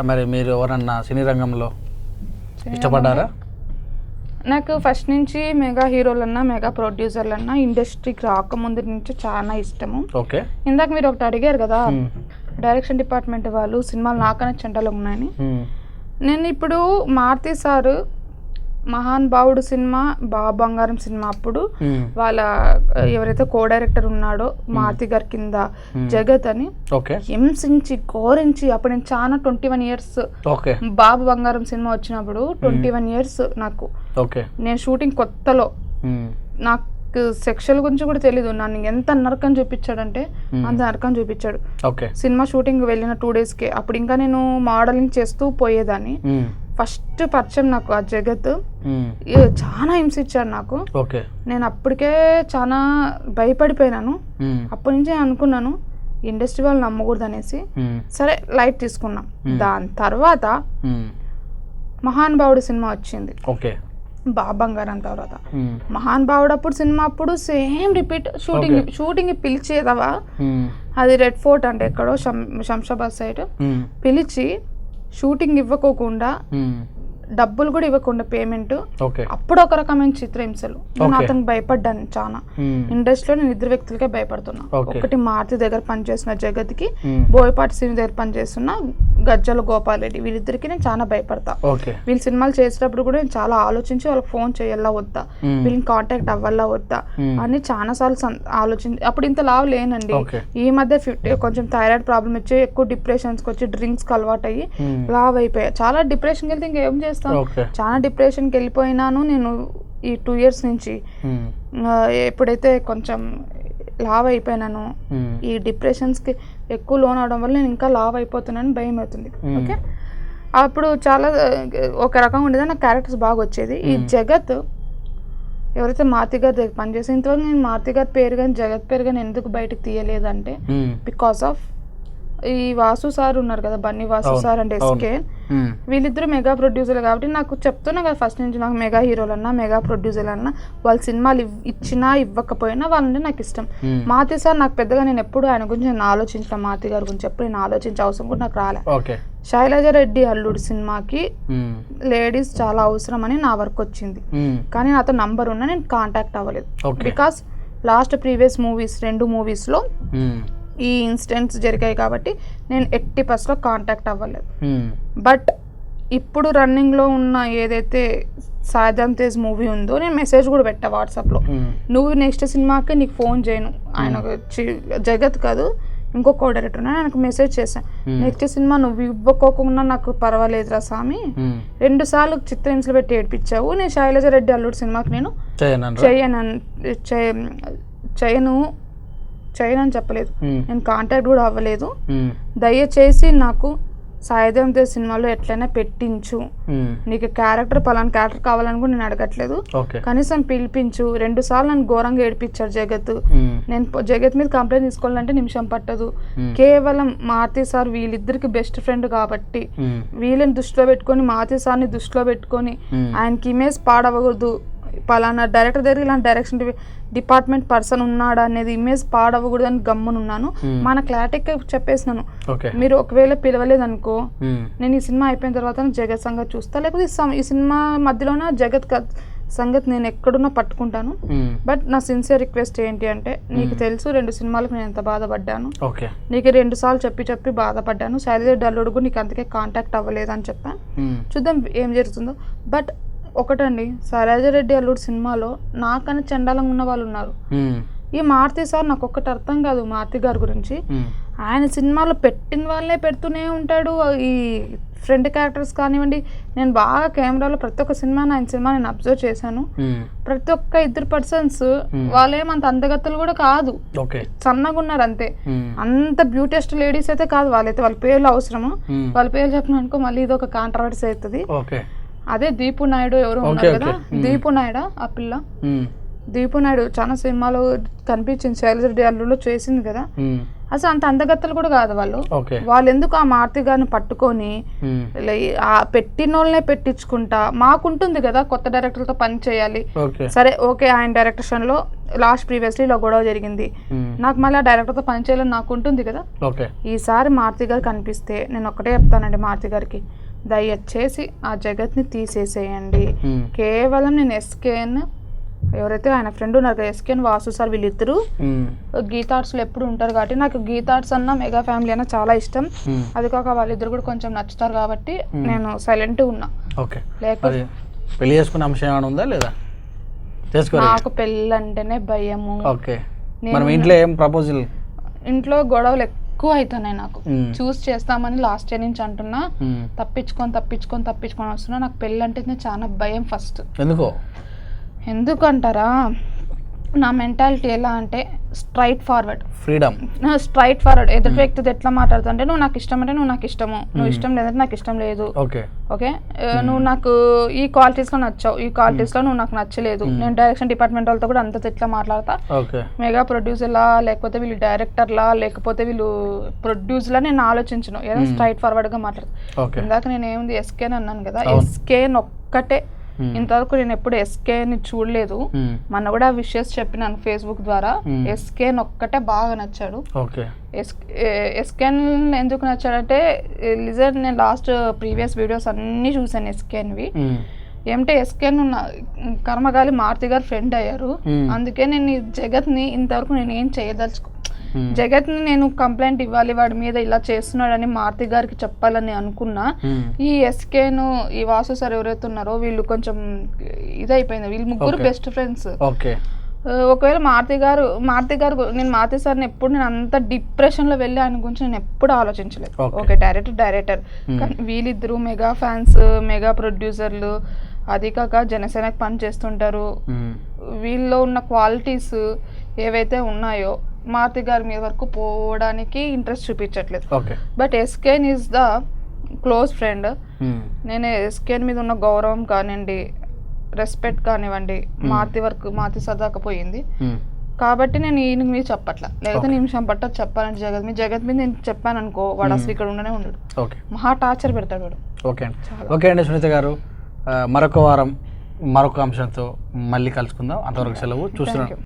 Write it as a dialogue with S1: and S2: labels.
S1: మరి మీరు ఎవరన్నా సినీ రంగంలో ఇష్టపడ్డారా?
S2: నాకు ఫస్ట్ నుంచి మెగా హీరోలన్నా మెగా ప్రొడ్యూసర్లన్నా ఇండస్ట్రీకి రాకముందు నుంచి చాలా ఇష్టము.
S1: ఓకే,
S2: ఇందాక మీరు ఒకటి అడిగారు కదా డైరెక్షన్ డిపార్ట్మెంట్ వాళ్ళు సినిమాలు నాకనే చెంటలు ఉన్నాయని. నేను ఇప్పుడు మారుతి సారు మహాన్ భావుడు సినిమా, బాబు బంగారం సినిమా అప్పుడు వాళ్ళ ఎవరైతే కో డైరెక్టర్ ఉన్నాడో మారుతి గారి కింద జగత్ అని హింసించి ఘోరించి అప్పుడు నేను చాలా 21 years బాబు బంగారం సినిమా వచ్చినప్పుడు 21 years నాకు. నేను షూటింగ్ కొత్తలో నాకు సెక్షువల్ గురించి కూడా తెలీదు. నన్ను ఎంత నరకం చూపించాడంటే అంత నరకం చూపించాడు. సినిమా షూటింగ్ వెళ్ళిన 2 daysకే అప్పుడు ఇంకా నేను మోడలింగ్ చేస్తూ పోయేదాన్ని. ఫస్ట్ పరిచయం నాకు ఆ జగత్ చాలా హింసించాడు నాకు. నేను అప్పటికే చాలా భయపడిపోయినాను. అప్పటి నుంచి అనుకున్నాను ఇండస్ట్రీ వాళ్ళు నమ్మకూడదు అనేసి సరే లైట్ తీసుకున్నాం. దాని తర్వాత మహాన్ భావుడు సినిమా వచ్చింది, బాబు బంగారం తర్వాత. మహాన్ భావుడు అప్పుడు సినిమా అప్పుడు సేమ్ రిపీట్ షూటింగ్ పిలిచేదవా, అది రెడ్ ఫోర్ట్ అంటే ఎక్కడో శంషాబాద్ సైడ్ పిలిచి షూటింగ్ ఇవ్వకోకుండా డబ్బులు కూడా ఇవ్వకుండా పేమెంట్, అప్పుడు ఒక రకమైన చిత్రహింసలు. నేను అతనికి భయపడ్డాను చాలా. ఇండస్ట్రీలో నేను 2 వ్యక్తులకే భయపడుతున్నా. ఒకటి మారుతి దగ్గర పనిచేసిన జగత్కి, బోయపాటి శ్రీని దగ్గర పనిచేస్తున్న గజ్జల గోపాల్ రెడ్డి, వీళ్ళిద్దరికి నేను చాలా భయపడతా. వీళ్ళు సినిమాలు చేసేటప్పుడు కూడా నేను చాలా ఆలోచించి వాళ్ళకి ఫోన్ చేయాలా వద్దా, వీళ్ళని కాంటాక్ట్ అవ్వాలా వద్దా అని చాలా సార్లు ఆలోచించి. అప్పుడు ఇంత లావు లేనండి. ఈ మధ్య కొంచెం థైరాయిడ్ ప్రాబ్లం వచ్చి ఎక్కువ డిప్రెషన్స్కి వచ్చి డ్రింక్స్కి అలవాటు అయ్యి లావ్ అయిపోయా. చాలా డిప్రెషన్కి వెళ్తే ఇంకేం చేస్తాను, చాలా డిప్రెషన్కి వెళ్ళిపోయినాను నేను ఈ 2 years నుంచి. ఎప్పుడైతే కొంచెం లావ్ అయిపోయినాను, ఈ డిప్రెషన్స్కి ఎక్కువ లోన్ అవడం వల్ల నేను ఇంకా లావ్ అయిపోతున్నాను భయం అవుతుంది. ఓకే, అప్పుడు చాలా ఒక రకంగా ఉండేది, నాకు క్యారెక్టర్స్ బాగా వచ్చేది. ఈ జగత్ ఎవరైతే మారుతి గారి దగ్గర పనిచేసి, ఇంతవరకు నేను మారుతి గారి పేరు కానీ జగత్ పేరు కానీ ఎందుకు బయటకు తీయలేదంటే బికాస్ ఆఫ్ ఈ వాసు సార్ ఉన్నారు కదా, Bunny Vasu sir and SK, వీళ్ళిద్దరు మెగా ప్రొడ్యూసర్ కాబట్టి నాకు చెప్తున్నా కదా ఫస్ట్ నుంచి, నాకు మెగా హీరోలన్నా మెగా ప్రొడ్యూసర్ అన్నా వాళ్ళు సినిమాలు ఇచ్చినా ఇవ్వకపోయినా వాళ్ళంటే నాకు ఇష్టం. మారుతి సార్ నాకు పెద్దగా నేను ఎప్పుడు ఆయన గురించి నేను ఆలోచించిన, మారుతి గారి గురించి ఎప్పుడు నేను ఆలోచించే అవసరం కూడా నాకు రాలే. శైలజ రెడ్డి అల్లుడు సినిమాకి లేడీస్ చాలా అవసరం అని నా వర్క్ వచ్చింది, కానీ నాతో నంబర్ ఉన్నా నేను కాంటాక్ట్ అవ్వలేదు. బికాస్ లాస్ట్ ప్రీవియస్ మూవీస్ 2 moviesలో ఈ ఇన్సిడెంట్స్ జరిగాయి కాబట్టి నేను 80% కాంటాక్ట్ అవ్వలేదు. బట్ ఇప్పుడు రన్నింగ్లో ఉన్న ఏదైతే సాయిధరం తేజ్ మూవీ ఉందో నేను మెసేజ్ కూడా పెట్టా వాట్సాప్లో, నువ్వు నెక్స్ట్ సినిమాకి నీకు ఫోన్ చేయను, ఆయన జగత్ కాదు ఇంకొక డైరెక్టర్ నాకు మెసేజ్ చేశాను, నెక్స్ట్ సినిమా నువ్వు ఇవ్వకోకుండా నాకు పర్వాలేదురా స్వామి, 2 సార్లు చిత్రహింసలు పెట్టి ఏడిపించావు, నేను శైలజ రెడ్డి అల్లుడు సినిమాకి నేను చేయనని చెప్పలేదు, నేను కాంటాక్ట్ కూడా అవ్వలేదు. దయచేసి నాకు సాయిధరం తేజ్ సినిమాలో ఎట్లయినా పెట్టించు, నీకు పలానా క్యారెక్టర్ కావాలని కూడా నేను అడగట్లేదు, కనీసం పిలిపించు. 2 సార్లు నన్ను ఘోరంగా ఏడిపించారు జగత్. నేను జగత్ మీద కంప్లైంట్ తీసుకోవాలంటే నిమిషం పట్టదు. కేవలం మారుతి సార్ వీళ్ళిద్దరికి బెస్ట్ ఫ్రెండ్ కాబట్టి వీళ్ళని దృష్టిలో పెట్టుకొని, మారుతి సార్ని దృష్టిలో పెట్టుకొని ఆయనకి ఇమేజ్ పాడవకూడదు, పలానా డైరెక్టర్ దగ్గర ఇలాంటి డైరెక్షన్ డిపార్ట్మెంట్ పర్సన్ ఉన్నాడు అనేది ఇమేజ్ పాడవకూడదు అని గమ్మునున్నాను. మన క్లారిటీగా చెప్పేసినాను, మీరు ఒకవేళ పిలవలేదు అనుకో నేను ఈ సినిమా అయిపోయిన తర్వాత జగత్ సంగతి చూస్తా, లేకపోతే ఈ సినిమా మధ్యలోనే జగత్ సంగతి నేను ఎక్కడున్నా పట్టుకుంటాను. బట్ నా సిన్సియర్ రిక్వెస్ట్ ఏంటి అంటే, నీకు తెలుసు 2 సినిమాలకు నేను ఎంత బాధపడ్డాను, నీకు 2 సార్లు చెప్పి బాధపడ్డాను, శైలజ అల్లుడు కూడా నీకు అందుకే కాంటాక్ట్ అవ్వలేదు అని చెప్పాను. చూద్దాం ఏం జరుగుతుందో. బట్ ఒకటండి, శైలజ రెడ్డి అల్లుడు సినిమాలో నాకన్నా చండాలంగా ఉన్న వాళ్ళు ఉన్నారు. ఈ మారుతి సార్ నాకు ఒక్కటి అర్థం కాదు, మారుతి గారి గురించి ఆయన సినిమాలో పెట్టిన వాళ్ళే పెడుతూనే ఉంటాడు. ఈ ఫ్రెండ్ క్యారెక్టర్స్ కానివ్వండి, నేను బాగా కెమెరాలో ప్రతి ఒక్క ఆయన సినిమా నేను అబ్జర్వ్ చేశాను. ప్రతి ఒక్క 2 persons వాళ్ళేమంత అందగత్తలు కూడా కాదు, సన్నగా ఉన్నారు అంతే. అంత బ్యూటిస్ట్ లేడీస్ అయితే కాదు వాళ్ళైతే. వాళ్ళ పేర్లు అవసరము, వాళ్ళ పేర్లు చెప్పిన అనుకో మళ్ళీ ఇది ఒక కాంట్రవర్సీ అవుతుంది. అదే దీపు నాయుడు ఎవరు ఉన్నారు కదా, దీపు నాయుడు ఆ పిల్ల, దీపు నాయుడు చాలా సినిమాలో కనిపించింది, శైలజ రెడ్డి అల్లుడులో చేసింది కదా. అసలు అంత అందగత్తలు కూడా కాదు వాళ్ళు. వాళ్ళు ఎందుకు ఆ మారుతి గారిని పట్టుకొని పెట్టిన వాళ్ళనే పెట్టించుకుంటా, మాకుంటుంది కదా కొత్త డైరెక్టర్లతో పని చేయాలి, సరే ఓకే ఆయన డైరెక్షన్ లో లాస్ట్ ప్రీవియస్లీ ఇలా గొడవ జరిగింది, నాకు మళ్ళీ డైరెక్టర్తో పని చేయాలని నాకు ఉంటుంది కదా.
S1: ఓకే,
S2: ఈసారి మారుతి గారు కనిపిస్తే నేను ఒకటే చెప్తానండి మారుతి గారికి, దయచేసి ఆ జగత్ని తీసేసేయండి. కేవలం నేను ఎస్కేఎన్ ఎవరైతే ఆయన ఫ్రెండ్ ఉన్నారు కదా ఎస్కేఎన్ వాసు సార్ వీళ్ళిద్దరూ గీతార్ట్స్లో ఎప్పుడు ఉంటారు కాబట్టి నాకు గీతార్ట్స్ అన్న మెగా ఫ్యామిలీ అన్న చాలా ఇష్టం. అది కాక వాళ్ళిద్దరు కూడా కొంచెం నచ్చుతారు కాబట్టి నేను సైలెంట్ ఉన్నా.
S1: ఓకే,
S2: లేకపోతే
S1: పెళ్లి చేసుకునే అంశం ఏమైనా ఉందా లేదా?
S2: నాకు పెళ్ళి అంటేనే భయము.
S1: ఓకే, మరి ఇంట్లో ఏం ప్రపోజల్?
S2: ఇంట్లో గొడవలు ఎక్కువ అవుతున్నాయి నాకు. చూస్ చేస్తామని లాస్ట్ ఇయర్ నుంచి అంటున్నా, తప్పించుకొని వస్తున్నా. నాకు పెళ్ళి అంటే చాలా భయం ఫస్ట్. ఎందుకంటారా, నా మెంటాలిటీ ఎలా అంటే స్ట్రైట్ ఫార్వర్డ్, స్ట్రైట్ ఫార్వర్డ్. ఎదుటి వ్యక్తితో ఎట్లా మాట్లాడుతుంటే నువ్వు నాకు ఇష్టం అంటే నువ్వు నాకు ఇష్టము, నువ్వు ఇష్టం లేదంటే నాకు ఇష్టం లేదు. ఓకే, నువ్వు నాకు ఈ క్వాలిటీస్లో నచ్చావు, ఈ క్వాలిటీస్లో నువ్వు నాకు నచ్చలేదు. నేను డైరెక్షన్ డిపార్ట్మెంట్ వాళ్ళతో కూడా అంత ఎట్లా మాట్లాడతా, మెగా ప్రొడ్యూసర్లా లేకపోతే వీళ్ళు డైరెక్టర్లా లేకపోతే వీళ్ళు ప్రొడ్యూసర్లా నేను ఆలోచించను, ఏదో స్ట్రైట్ ఫార్వర్డ్గా మాట్లాడతా. ఇందాక నేను ఏముంది ఎస్కేన్ అన్నాను కదా, ఎస్కేన్ ఒక్కటే. ఇంతవరకు నేను ఎప్పుడు ఎస్కేని చూడలేదు. మొన్న కూడా విషెస్ చెప్పినాను ఫేస్బుక్ ద్వారా. ఎస్కేన్ ఒక్కటే బాగా నచ్చాడు. ఎస్కేన్ ఎందుకు నచ్చాడంటే లిజర్ నేను లాస్ట్ ప్రీవియస్ వీడియోస్ అన్నీ చూసాను ఎస్కేన్వి. ఏమంటే ఎస్కేన్ కర్మగాలి మారుతి గారు ఫ్రెండ్ అయ్యారు. అందుకే నేను ఈ జగత్ని ఇంతవరకు నేను ఏం చేయదలుచుకో, జగత్ని నేను కంప్లైంట్ ఇవ్వాలి వాడి మీద ఇలా చేస్తున్నాడని మారుతి గారికి చెప్పాలని అనుకున్నా. ఈ ఎస్కేను ఈ వాసు సార్ ఎవరైతే ఉన్నారో వీళ్ళు కొంచెం ఇదైపోయింది. వీళ్ళు ముగ్గురు బెస్ట్ ఫ్రెండ్స్. ఒకవేళ మారుతి గారు నేను మారుతి సార్ని ఎప్పుడు నేను అంత డిప్రెషన్లో వెళ్ళి ఆయన గురించి నేను ఎప్పుడు ఆలోచించలేదు. ఓకే, డైరెక్టర్ కానీ వీళ్ళిద్దరు మెగా ఫ్యాన్స్, మెగా ప్రొడ్యూసర్లు, అది కాక జనసేనకి పని చేస్తుంటారు. వీళ్ళలో ఉన్న క్వాలిటీస్ ఏవైతే ఉన్నాయో మారుతి గారి మీద వరకు పోవడానికి ఇంట్రెస్ట్ చూపించట్లేదు. బట్ ఎస్కేన్ ఈజ్ ద క్లోజ్ ఫ్రెండ్. నేను ఎస్కేన్ మీద ఉన్న గౌరవం కానివ్వండి, రెస్పెక్ట్ కానివ్వండి, మారుతి సదాకా పోయింది కాబట్టి నేను ఈయన మీద చెప్పట్లా. లేకపోతే నిమిషం పట్ట చెప్పాలంటే జగత్ మీద నేను చెప్పాను అనుకో, వాడు అసలు ఇక్కడ ఉండనే ఉండడు, మహా టార్చర్ పెడతాడు వాడు.
S1: ఓకే అండి సునీత గారు, మరొక వారం మరొక అంశంతో మళ్ళీ కలుసుకుందాం. అంతవరకు సెలవు. చూస్తున్నాం.